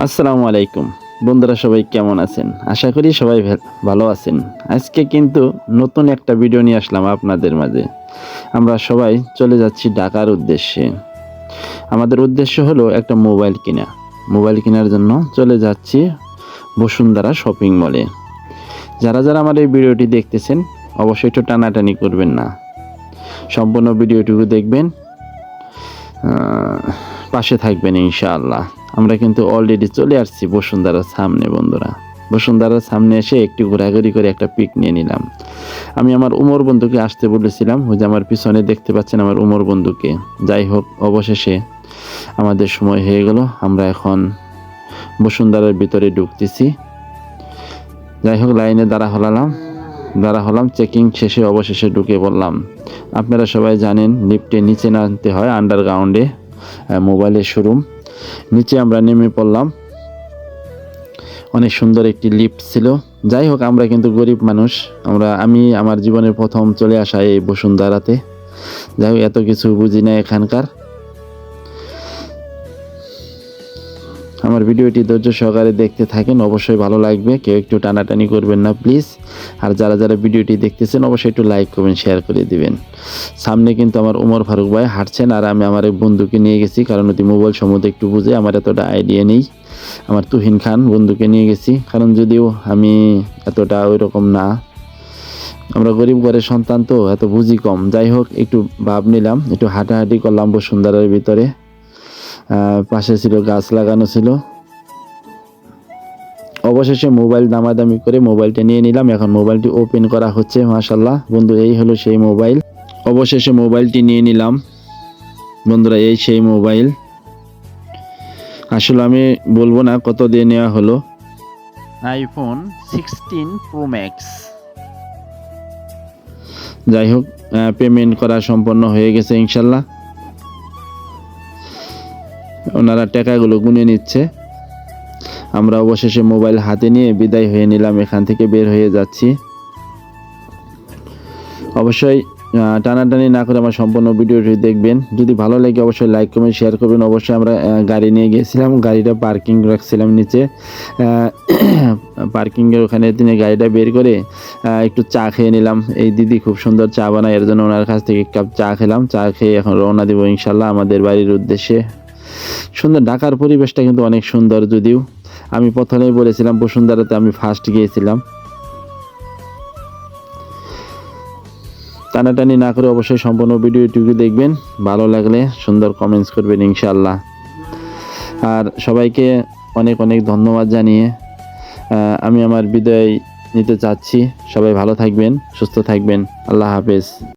আসসালামু আলাইকুম বন্ধুরা, সবাই কেমন আছেন? আশা করি সবাই ভালো আছেন। আজকে কিন্তু নতুন একটা ভিডিও নিয়ে আসলাম আপনাদের মাঝে। আমরা সবাই চলে যাচ্ছি ঢাকার উদ্দেশ্যে। আমাদের উদ্দেশ্য হলো একটা মোবাইল কেনা। মোবাইল কেনার জন্য চলে যাচ্ছি বসুন্ধরা শপিং মলে। যারা যারা আমার এই ভিডিওটি দেখতেছেন অবশ্যই একটু টানাটানি করবেন না, সম্পূর্ণ ভিডিওটুকু দেখবেন, পাশে থাকবেন ইনশাআল্লাহ। আমরা কিন্তু অলরেডি চলে আসছি বসুন্ধরার সামনে। বন্ধুরা, বসুন্ধরার সামনে এসে একটু ঘোরাঘুরি করে একটা পিক নিয়ে নিলাম। আমি আমার উমর বন্ধুকে আসতে বলেছিলাম, ওই যে আমার পিছনে দেখতে পাচ্ছেন আমার উমর বন্ধুকে। যাই হোক, অবশেষে আমাদের সময় হয়ে গেল। আমরা এখন বসুন্ধরার ভিতরে ঢুকতেছি। যাই হোক, লাইনে দাঁড়া হলাম, চেকিং শেষে অবশেষে ঢুকে পড়লাম। আপনারা সবাই জানেন লিফটে নিচে নামতে হয়, আন্ডারগ্রাউন্ডে মোবাইলের শোরুম। নিচে আমরা নেমে পড়লাম। অনেক সুন্দর একটি লিফট ছিল। যাই হোক, আমরা কিন্তু গরিব মানুষ। আমি আমার জীবনের প্রথম চলে আসা এই বসুন্ধরাতে। যাই হোক, এত কিছু বুঝি না এখানকার। আমার ভিডিওটি ধৈর্য সহকারে দেখতে থাকেন, অবশ্যই ভালো লাগবে। কেউ একটু টানাটানি করবেন না প্লিজ। আর যারা যারা ভিডিওটি দেখতেছেন অবশ্যই একটু লাইক করবেন, শেয়ার করে দিবেন। সামনে কিন্তু আমার উমর ফারুক ভাই হাঁটছেন, আর আমি আমার এক বন্ধুকে নিয়ে গেছি, কারণ ওই মোবাইল সম্বন্ধে একটু বুঝে, আমার এতটা আইডিয়া নেই। আমার তুহিন খান বন্ধুকে নিয়ে গেছি, কারণ যদিও আমি এতটা ওই রকম না, আমরা গরিব ঘরের সন্তান তো এত বুঝি কম। যাই হোক, একটু ভাব নিলাম, একটু হাঁটাহাঁটি করলাম বসুন্ধরার ভিতরে। পাশে ছিল গাছ লাগানো ছিল। অবশেষে মোবাইল দামাদামি করে মোবাইলটা নিয়ে নিলাম। এখন মোবাইলটি ওপেন করা হচ্ছে। মাশাআল্লাহ বন্ধু, এই হলো সেই মোবাইল। অবশেষে মোবাইলটি নিয়ে নিলাম। বন্ধুরা, এই সেই মোবাইল। আসলে আমি বলবো না কত দিয়ে নেওয়া হলো। IPhone 16 pro max. যাই হোক, পেমেন্ট করা সম্পন্ন হয়ে গেছে ইনশাল্লাহ। ওনারা টাকাগুলো গুনে নিচ্ছে। আমরা অবশেষে মোবাইল হাতে নিয়ে বিদায় হয়ে নিলাম, এখান থেকে বের হয়ে যাচ্ছি। অবশ্যই টানাটানি না করে আমার সম্পূর্ণ ভিডিওটি দেখবেন। যদি ভালো লাগে অবশ্যই লাইক কমেন্ট শেয়ার করবেন। অবশ্যই আমরা গাড়ি নিয়ে গিয়েছিলাম, গাড়িটা পার্কিং রাখছিলাম নিচে। পার্কিংয়ের ওখানে তিনি গাড়িটা বের করে একটু চা খেয়ে নিলাম। এই দিদি খুব সুন্দর চা বানায়, এর জন্য ওনার কাছ থেকে এক কাপ চা খেলাম। চা খেয়ে এখন রওনা দেবো ইনশাল্লাহ আমাদের বাড়ির উদ্দেশ্যে। সুন্দর, ঢাকার পরিবেশটা কিন্তু অনেক সুন্দর। যদিও আমি প্রথমেই বলেছিলাম বসুন্ধরাতে আমি ফার্স্ট গিয়েছিলাম। টানাটানি না করে অবশ্যই সম্পূর্ণ ভিডিওটুকু দেখবেন। ভালো লাগলে সুন্দর কমেন্টস করবেন ইনশাআল্লাহ। আর সবাইকে অনেক অনেক ধন্যবাদ জানিয়ে আমি আমার বিদায় নিতে চাচ্ছি। সবাই ভালো থাকবেন, সুস্থ থাকবেন। আল্লাহ হাফেজ।